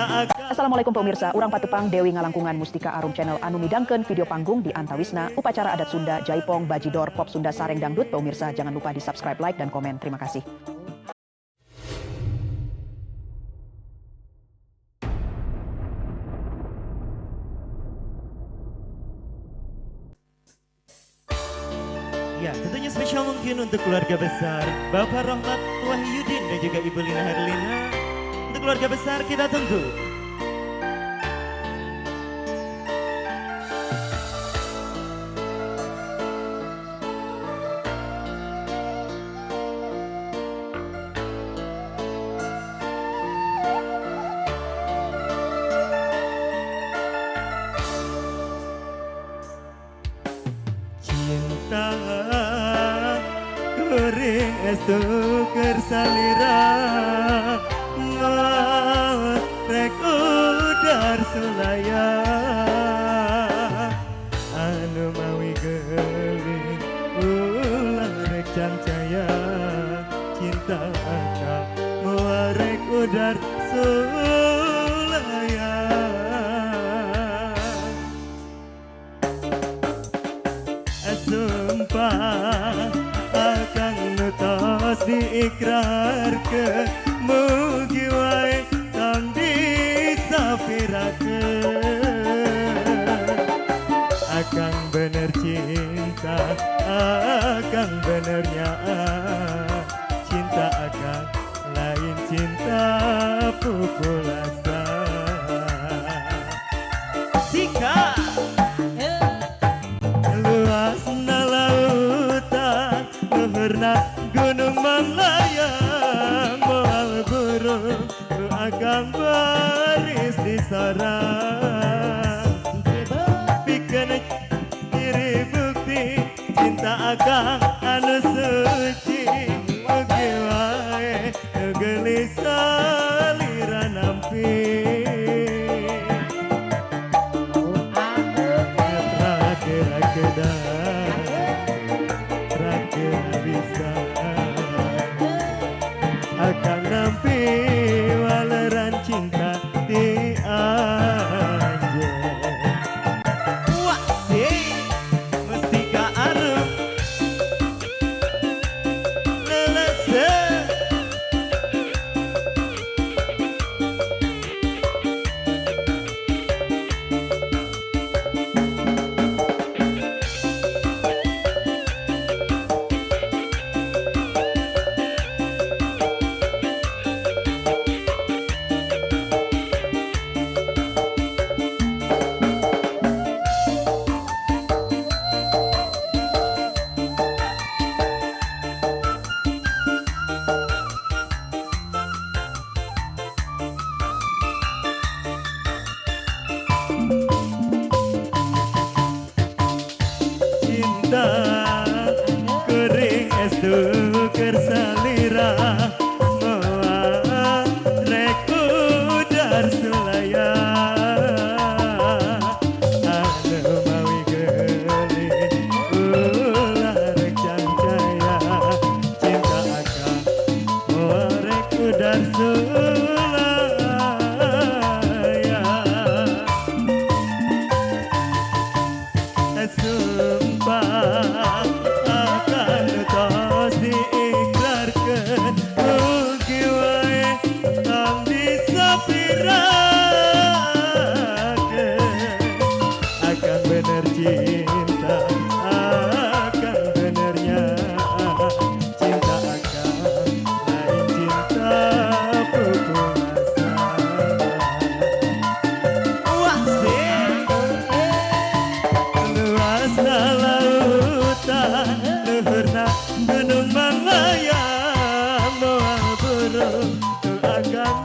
Assalamualaikum pemirsa, urang patepang Dewi Ngalangkungan Mustika Arum Channel anu midangkeun video panggung di Antawisna upacara adat Sunda Jaipong Bajidor Pop Sunda Sareng Dangdut. Pemirsa jangan lupa di subscribe, like, dan komen. Terima kasih. Ya, tentunya spesial mungkin untuk keluarga besar Bapak Rahmat Wahyudin dan juga Ibu Lina Herlina. Untuk keluarga besar kita tunggu. Cinta kuring estu kersalira rek udar sulaya anu mawi geling ulang rek cancaya cinta akak rek udar sulaya. Sumpah akan nutos diikrarkeun mugi wae tong disapirakeun akang bener cinta akang bener nyaa cinta akang lain cinta pupulasa sika luhurna gunung melayang moal burung akang baris di sorang pikeun diri bukti cinta akang anu suci mugi wae gelisah lira nampi bisa akan nampi waleran cinta di anjeun. Wah sih Mustika Arum lelese. Cinta kuring estu kersalira moal rek udar sulaya anu mawi geling ulah rek cancaya cinta akang moal rek udar sulaya. Sumpah akan nutos diikrarkeun mugi wae tong disapirakeun akan bener cinta akan bener nyaa cinta akan lain cinta pupulasa. Wah sih luasna lautan luhurna gunung melayang moal burung akang